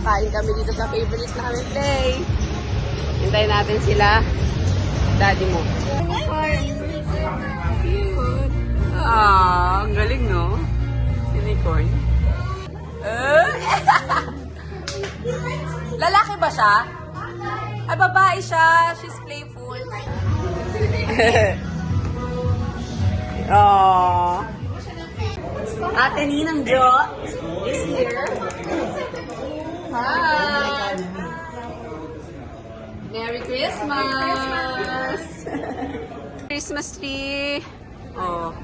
kakain kami dito sa favorite namin place. Hintayin natin sila. Daddy mo. Ah, ang galing, no? Unicorn. Lalaki ba siya? Ay, babae siya. She's playful. Aww. Ate Ninang Jo is here. Hi! Merry Christmas! Christmas tree! Oh.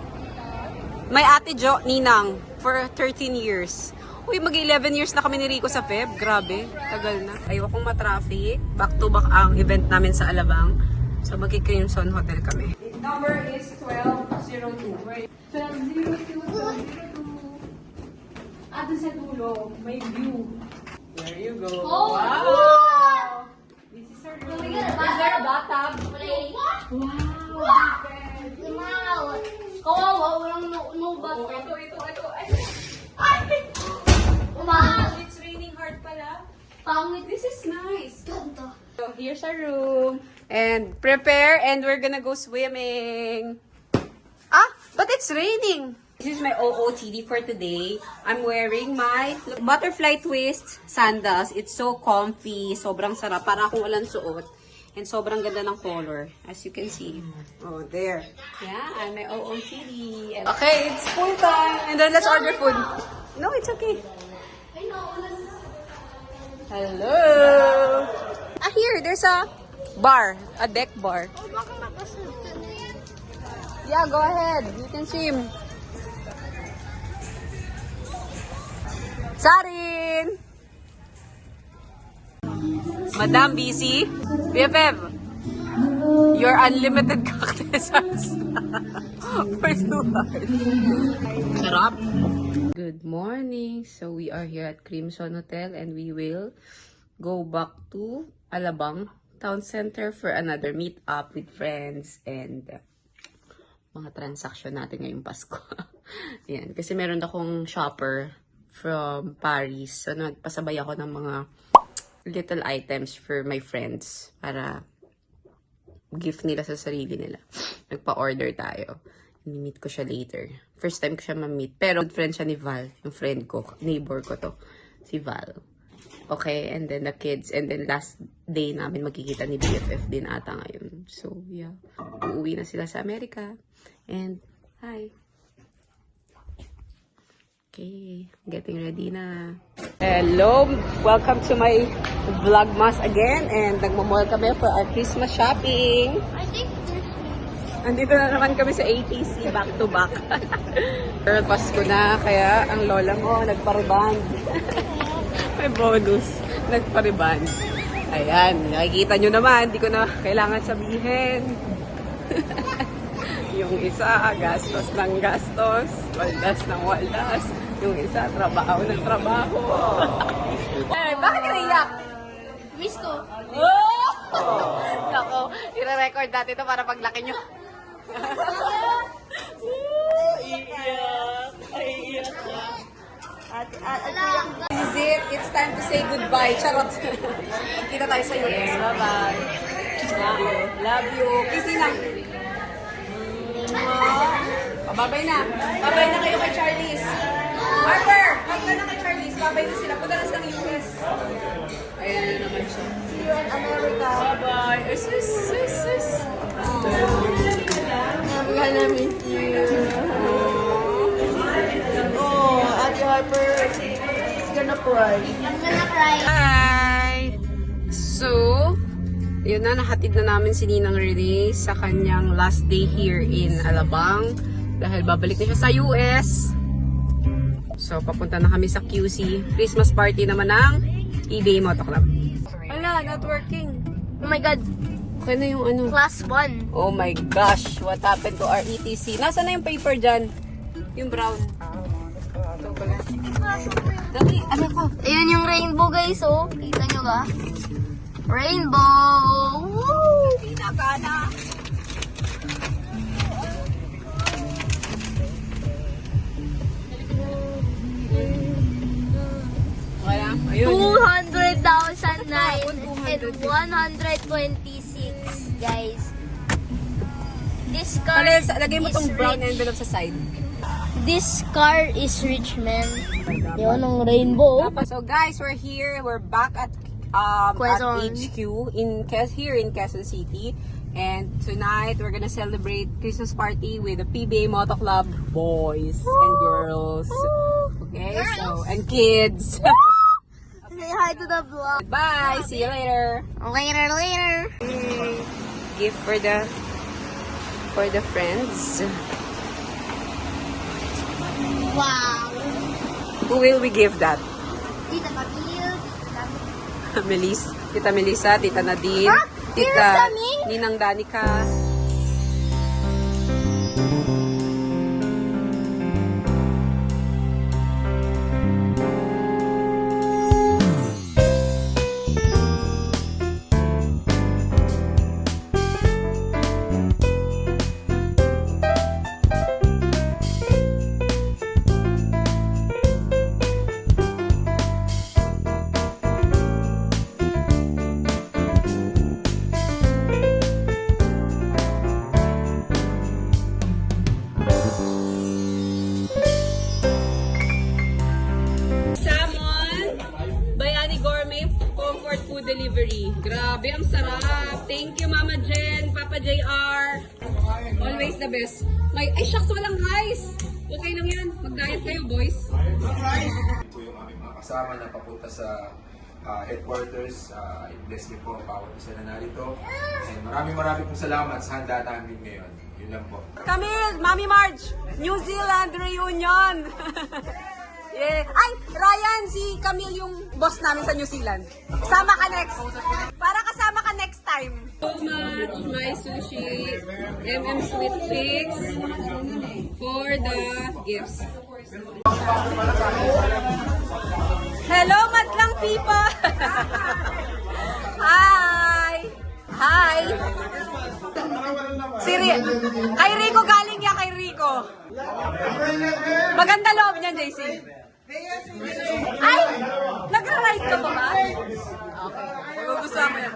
May Ate Jo, Ninang, for 13 years. Uy, mag-11 years na kami ni Rico sa Feb. Grabe, tagal na. Ayokong ma-traffic. Back to back ang event namin sa Alabang. So, mag-Crimson Hotel kami. Number is 1202. 1202, 1202. At sa dulo, may view. There you go. Oh, Wow! This is our room. Is there a bathtub? Wow! Wow! Kawawa, walang no bath. Ito. Ay! Wow! It's raining hard pala. Pangit. This is nice. Ganda. So, here's our room. And prepare, and we're gonna go swimming. Ah, but it's raining. This is my OOTD for today. I'm wearing my butterfly twist sandals. It's so comfy. Sobrang sarap. Para akong walang suot. And sobrang ganda ng color. As you can see. Oh, there. Yeah, and my OOTD. Okay, it's full time. And then let's order food. No, it's okay. Hello. Ah, here, there's a bar. A deck bar. Oh, baka makasunod na yan. Yeah, go ahead. You can swim. Sarin! Madam BC, BFF, your unlimited cocktails for 2 hours. Sarap. Good morning. So we are here at Crimson Hotel and we will go back to Alabang Town Center for another meet up with friends and mga transaction natin ngayong Pasko. Yan, kasi meron akong shopper from Paris. So, nagpasabay ako ng mga little items for my friends para gift nila sa sarili nila. Nagpa-order tayo. Ni-meet ko siya later. First time ko siya ma-meet. Pero good friend siya ni Val. Yung friend ko. Neighbor ko to. Si Val. Okay, and then the kids. And then last day namin magkikita ni BFF din ata ngayon. So, yeah. Uuwi na sila sa Amerika. And, hi. Okay, getting ready na. Hello! Welcome to my vlogmas again. And nagmamall kami for our Christmas shopping. I think Andito na naman kami sa ATC, back to back. Girl, Pasko na, kaya ang lola mo nagpariband. May bonus, nagpariband. Ayan, nakikita nyo naman, di ko na kailangan sabihin. Yung isa, gastos ng gastos, waldas ng waldas. Yung isa, trabaho ng trabaho. Eh, bakit naiyak? miss ko. Oh! Nako, i-record natin ito para paglaki nyo. Iyak! Ay, iyak ka. This is it. It's time to say goodbye. Charot. Kita tayo sa US. Bye-bye. Love you. Kissy na. Babay na. Babay na kayo kay Charlize. Harper! Babay na kay Charlize. Babay na sila. Punta na silang US. Ayan na naman siya. See you in America. Bye-bye. Sis. I'm gonna miss you. Oh, Ate Harper is gonna cry. I'm gonna cry. Hi! So, yun na, nahatid na namin si Ninang Rene sa kanyang last day here in Alabang dahil babalik na siya sa US. So, papunta na kami sa QC. Christmas party naman ng eBay Moto Club. Wala, not working. Oh my God. Okay na yung ano. Class 1. Oh my gosh, what happened to our ETC? Nasaan na yung paper dyan? Yung brown. Ito pala. Dali, ano ko? Ayun yung rainbow guys, oh. Kita nyo ba? Rainbow! Woo! Pinakana. Wala, ayun. and 126, guys. This car Lagay mo is tong brown rich. envelope sa side. This car is rich, man. Yun ang rainbow. So guys, we're here. We're back at Quezon. HQ here in Quezon City. And tonight, we're gonna celebrate Christmas party with the PBA Moto Club boys and girls. Okay, so, and kids. Say hi to the vlog. Bye! See you later! Later. Gift for the friends. Wow. Who will we give that? Tita Camille. Tita Melissa, Tita Nadine, Ah, here's Tita Daming. Ninang Danica. Salmon, Bayani Gourmet Comfort Food Delivery. Grabe, ang sarap. Thank you, Mama Jen, Papa JR. Always the best. Ay, shucks, walang rice. Okay lang yan. Mag-diet kayo, boys. Po yung aming mga kasama na papunta sa headquarters. I-bless niyo po ang bawat isa na narito. And maraming pong salamat sa handa namin ngayon. Yun lang po. Camille, Mami Marge, New Zealand reunion. Yeah. Ay, Ryan, si Camille yung boss namin sa New Zealand. Sama ka next. Para kasama ka next time. So much, my sushi, Sweet Fix for the gifts. Hello, madlang people! Hi! Hi! Kay Rico galing yan, kay Rico. Maganda loob niyan, JC. Ay! Nagra-ride ka pa ba? Okay. Magugustuhan mo yan.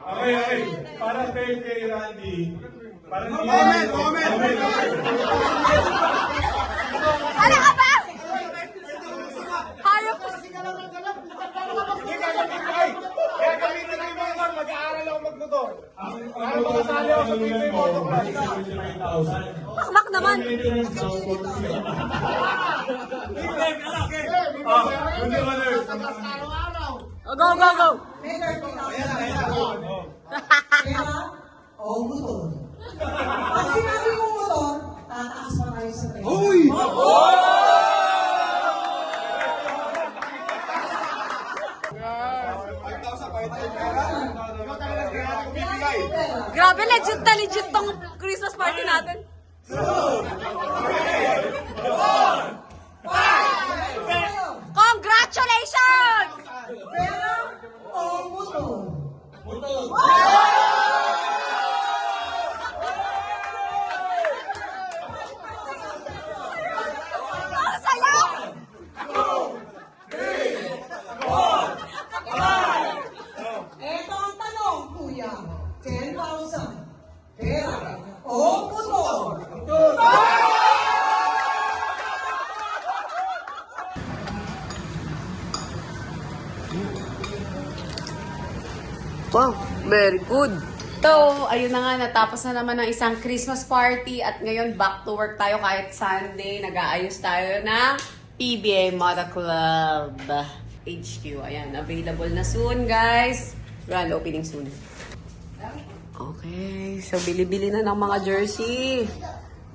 Okay. Para kay Randy. Comment! Ano ka ba? Hayop! Kaya kami na kayo mga mag-aaral ako magmotor. Para makasali ako sa PBA Moto Club. Makmak naman. Go, go, go! Oo, motor. Pag sinabi mong motor, tataas pa tayo sa tayo. Uy! Grabe, legit na legit tong Christmas party natin. Congratulations! Pera o motor? Ang saya! Ito ang tanong, kuya. 10,000. Pera o motor? Wow, very good. So, ayun na nga, natapos na naman ng isang Christmas party at ngayon back to work tayo kahit Sunday. Nag-aayos tayo ng PBA Moto Club HQ. Ayan, available na soon, guys. Grand opening soon. Okay, so bili-bili na ng mga jersey.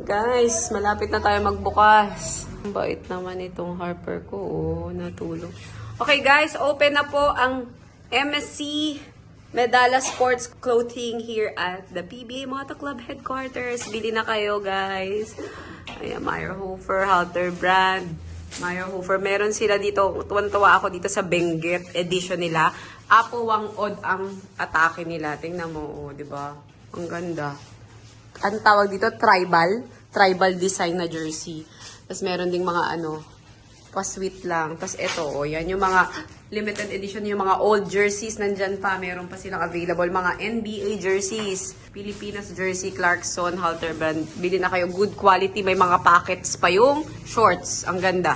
Guys, malapit na tayo magbukas. Ang bait naman itong Harper ko. Oh, natulog. Okay, guys, open na po ang MSC Medalla Sports Clothing here at the PBA Moto Club headquarters. Bili na kayo, guys. Ayan, Meyerhofer, Halter brand. Meyerhofer. Meron sila dito. Tuwan-tuwa ako dito sa Benguet edition nila. Apo Wang Od ang atake nila. Tingnan mo, oh, di ba? Ang ganda. Ang tawag dito, tribal. Tribal design na jersey. Tapos meron ding mga ano, Pa-sweet lang. Tapos ito, oh, yan yung mga limited edition, yung mga old jerseys nandyan pa. Meron pa silang available. Mga NBA jerseys. Pilipinas jersey, Clarkson, Halter Brand. Bili na kayo. Good quality. May mga pockets pa yung shorts. Ang ganda.